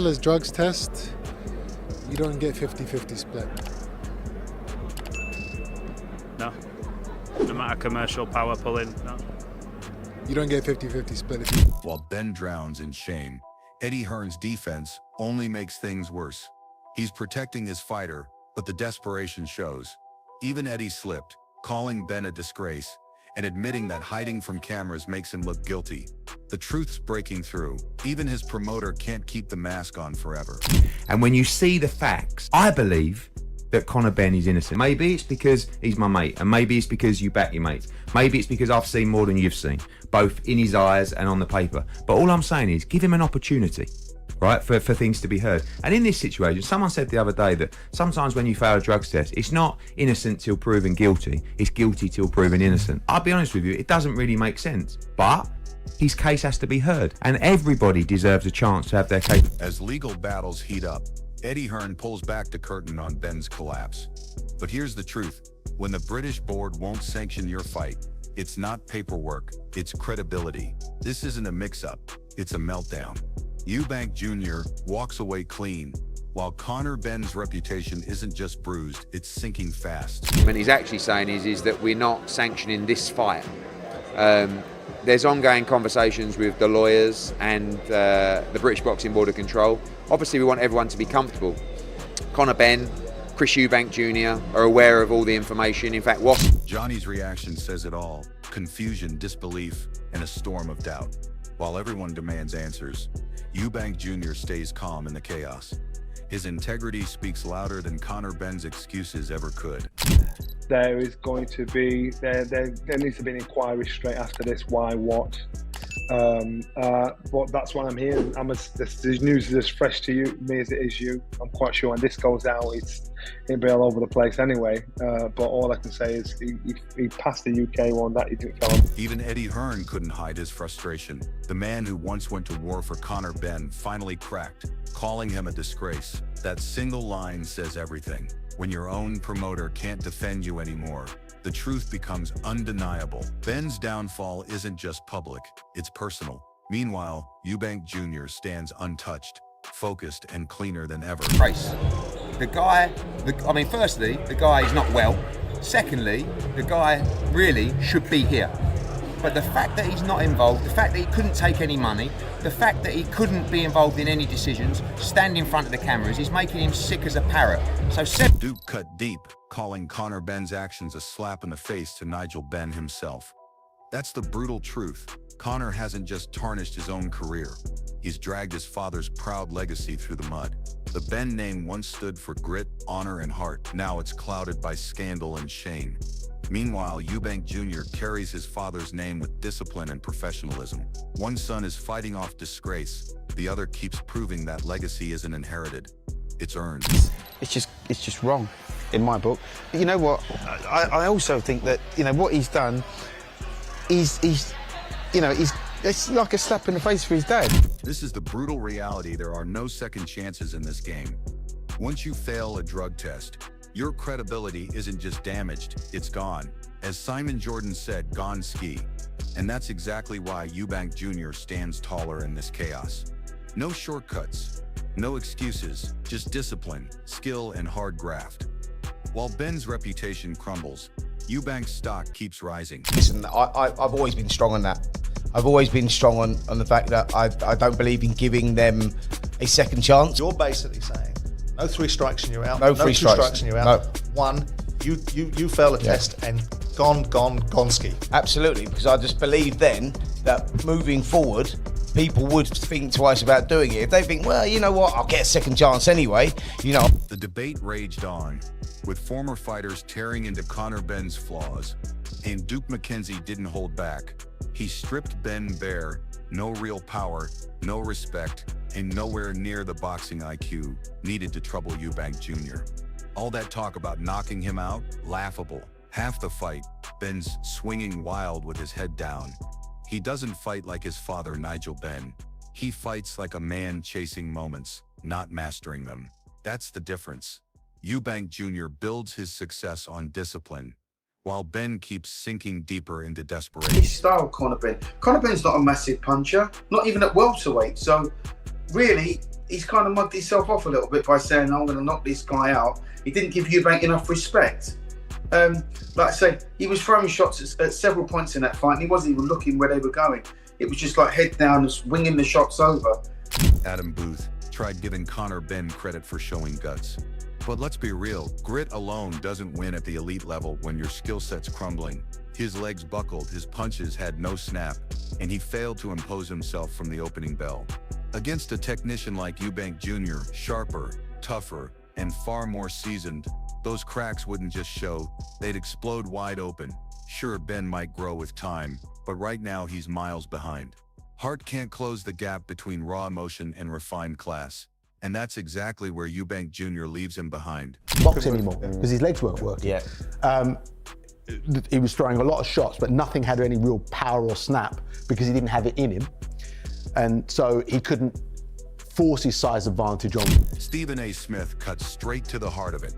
As drugs test, you don't get 50-50 split. No. No matter commercial power pulling, no. You don't get 50-50 split. While Ben drowns in shame, Eddie Hearn's defense only makes things worse. He's protecting his fighter, but the desperation shows. Even Eddie slipped, calling Ben a disgrace, and admitting that hiding from cameras makes him look guilty. The truth's breaking through. Even his promoter can't keep the mask on forever. And when you see the facts, I believe that Conor Benn is innocent. Maybe it's because he's my mate, and maybe it's because you back your mates. Maybe it's because I've seen more than you've seen, both in his eyes and on the paper. But all I'm saying is give him an opportunity, right, for things to be heard. And in this situation, someone said the other day that sometimes when you fail a drugs test, it's not innocent till proven guilty, it's guilty till proven innocent. I'll be honest with you, it doesn't really make sense. But his case has to be heard, and everybody deserves a chance to have their case. As legal battles heat up, Eddie Hearn pulls back the curtain on Ben's collapse. But here's the truth. When the British board won't sanction your fight, it's not paperwork, it's credibility. This isn't a mix-up, it's a meltdown. Eubank Jr. walks away clean, while Conor Benn's reputation isn't just bruised, it's sinking fast. What he's actually saying is that we're not sanctioning this fight. There's ongoing conversations with the lawyers and the British Boxing Board of Control. Obviously, we want everyone to be comfortable. Conor Benn, Chris Eubank Jr. are aware of all the information. In fact, Johnny's reaction says it all. Confusion, disbelief, and a storm of doubt. While everyone demands answers, Eubank Jr. stays calm in the chaos. His integrity speaks louder than Conor Benn's excuses ever could. There is going to be, there needs to be an inquiry straight after this, why, what. But that's why I'm here. This news is as fresh to me as it is you. I'm quite sure when this goes out, it'll be all over the place anyway. But all I can say is he passed the UK one that he didn't fail. Even Eddie Hearn couldn't hide his frustration. The man who once went to war for Conor Benn finally cracked, calling him a disgrace. That single line says everything. When your own promoter can't defend you anymore, the truth becomes undeniable. Benn's downfall isn't just public, it's personal. Meanwhile, Eubank Jr. stands untouched, focused and cleaner than ever. Race. The guy, firstly, the guy is not well. Secondly, the guy really should be here. But the fact that he's not involved, the fact that he couldn't take any money, the fact that he couldn't be involved in any decisions, stand in front of the cameras, is making him sick as a parrot. So Duke cut deep, calling Conor Benn's actions a slap in the face to Nigel Benn himself. That's the brutal truth. Conor hasn't just tarnished his own career. He's dragged his father's proud legacy through the mud. The Benn name once stood for grit, honor, and heart. Now it's clouded by scandal and shame. Meanwhile, Eubank Jr. carries his father's name with discipline and professionalism. One son is fighting off disgrace. The other keeps proving that legacy isn't inherited. It's earned. It's just wrong, in my book. You know what? I also think that, you know, what he's done it's like a slap in the face for his dad. This is the brutal reality. There are no second chances in this game. Once you fail a drug test, your credibility isn't just damaged, it's gone. As Simon Jordan said, gone ski. And that's exactly why Eubank Jr. stands taller in this chaos. No shortcuts, no excuses, just discipline, skill, and hard graft. While Benn's reputation crumbles, Eubank's stock keeps rising. Listen, I've always been strong on that. I've always been strong on the fact that I don't believe in giving them a second chance. You're basically saying, no 3 strikes and you're out. No 3 strikes and you're out. No. One, you fail a test and gone ski. Absolutely, because I just believe then that moving forward, people would think twice about doing it. If they think, well, you know what, I'll get a second chance anyway, you know. The debate raged on, with former fighters tearing into Conor Benn's flaws. And Duke McKenzie didn't hold back. He stripped Benn bare, no real power, no respect, and nowhere near the boxing IQ needed to trouble Eubank Jr. All that talk about knocking him out, laughable. Half the fight, Benn's swinging wild with his head down. He doesn't fight like his father Nigel Benn. He fights like a man chasing moments, not mastering them. That's the difference. Eubank Jr. builds his success on discipline, while Benn keeps sinking deeper into desperation. His style, Conor Benn. Conor Benn's not a massive puncher, not even at welterweight. So really, he's kind of mugged himself off a little bit by saying, I'm going to knock this guy out. He didn't give Eubank enough respect. Like I say, he was throwing shots at several points in that fight, and he wasn't even looking where they were going. It was just like head down, just winging the shots over. Adam Booth tried giving Conor Benn credit for showing guts. But let's be real, grit alone doesn't win at the elite level when your skill set's crumbling. His legs buckled, his punches had no snap, and he failed to impose himself from the opening bell. Against a technician like Eubank Jr., sharper, tougher, and far more seasoned, those cracks wouldn't just show, they'd explode wide open. Sure, Ben might grow with time, but right now he's miles behind. Heart can't close the gap between raw emotion and refined class. And that's exactly where Eubank Jr. leaves him behind. Box anymore, because his legs weren't working. Yeah. He was throwing a lot of shots, but nothing had any real power or snap because he didn't have it in him. And so he couldn't force his size advantage on. Stephen A. Smith cuts straight to the heart of it.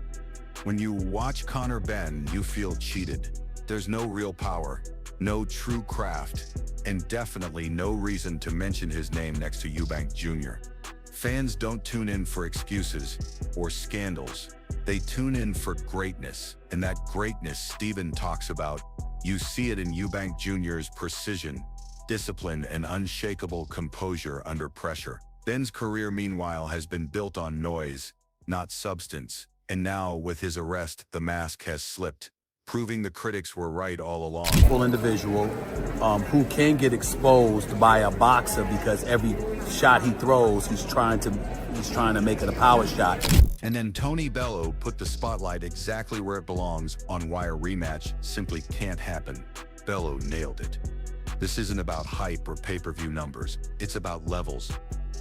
When you watch Conor Benn, you feel cheated. There's no real power, no true craft, and definitely no reason to mention his name next to Eubank Jr. Fans don't tune in for excuses or scandals. They tune in for greatness, and that greatness Stephen talks about, you see it in Eubank Jr.'s precision, discipline, and unshakable composure under pressure. Benn's career, meanwhile, has been built on noise, not substance. And now, with his arrest, the mask has slipped, proving the critics were right all along. Individual who can get exposed by a boxer because every shot he throws, he's trying to make it a power shot. And then Tony Bellew put the spotlight exactly where it belongs on why a rematch simply can't happen. Bellew nailed it. This isn't about hype or pay-per-view numbers. It's about levels.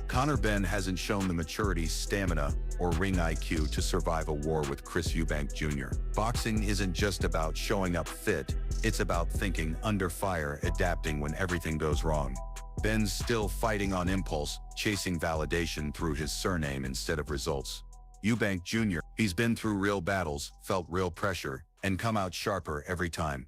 Conor Benn hasn't shown the maturity, stamina, or ring IQ to survive a war with Chris Eubank Jr. Boxing isn't just about showing up fit. It's about thinking under fire, adapting when everything goes wrong. Benn's still fighting on impulse, chasing validation through his surname instead of results. Eubank Jr., he's been through real battles, felt real pressure, and come out sharper every time.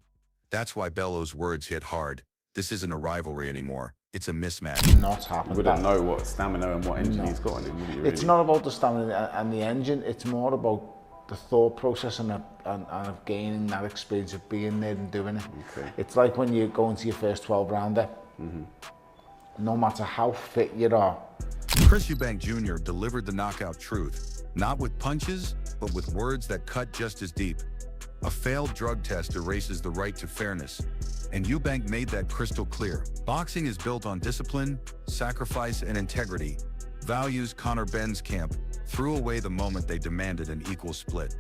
That's why Bellow's words hit hard. This isn't a rivalry anymore. It's a mismatch. Not happened. We don't know what stamina and what engine he's got in him, really. It's not about the stamina and the engine. It's more about the thought process and of gaining that experience of being there and doing it. Okay. It's like when you go into your first 12-rounder. No matter how fit you are. Chris Eubank Jr. delivered the knockout truth, not with punches, but with words that cut just as deep. A failed drug test erases the right to fairness, and Eubank made that crystal clear. Boxing is built on discipline, sacrifice, and integrity. Values Conor Benn's camp threw away the moment they demanded an equal split.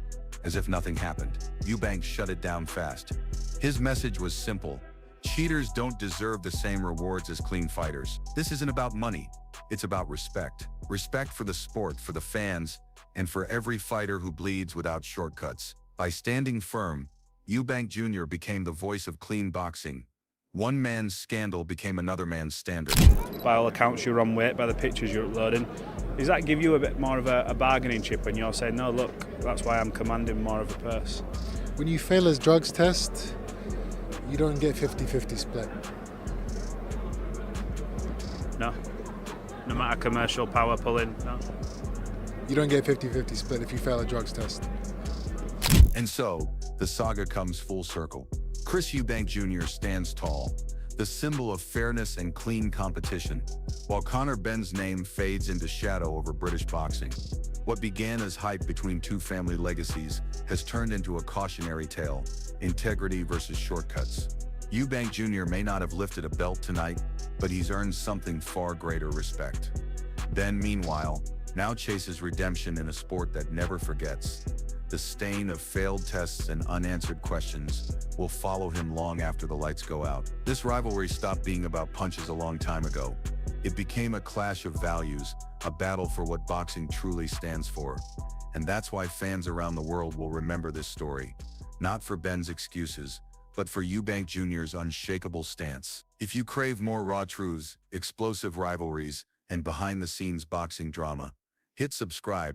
As if nothing happened, Eubank shut it down fast. His message was simple. Cheaters don't deserve the same rewards as clean fighters. This isn't about money. It's about respect. Respect for the sport, for the fans, and for every fighter who bleeds without shortcuts. By standing firm, Eubank Jr. became the voice of clean boxing. One man's scandal became another man's standard. By all accounts, you're on weight by the pictures you're uploading. Does that give you a bit more of a bargaining chip when you're saying, no, look, that's why I'm commanding more of a purse? When you fail his drugs test, you don't get 50-50 split. No. No matter commercial power pulling, no. You don't get 50-50 split if you fail a drugs test. And so, the saga comes full circle. Chris Eubank Jr. stands tall, the symbol of fairness and clean competition, while Conor Benn's name fades into shadow over British boxing. What began as hype between two family legacies has turned into a cautionary tale, integrity versus shortcuts. Eubank Jr. may not have lifted a belt tonight, but he's earned something far greater respect. Benn, meanwhile, now chases redemption in a sport that never forgets. The stain of failed tests and unanswered questions will follow him long after the lights go out. This rivalry stopped being about punches a long time ago. It became a clash of values, a battle for what boxing truly stands for. And that's why fans around the world will remember this story. Not for Benn's excuses, but for Eubank Jr.'s unshakable stance. If you crave more raw truths, explosive rivalries, and behind-the-scenes boxing drama, hit subscribe.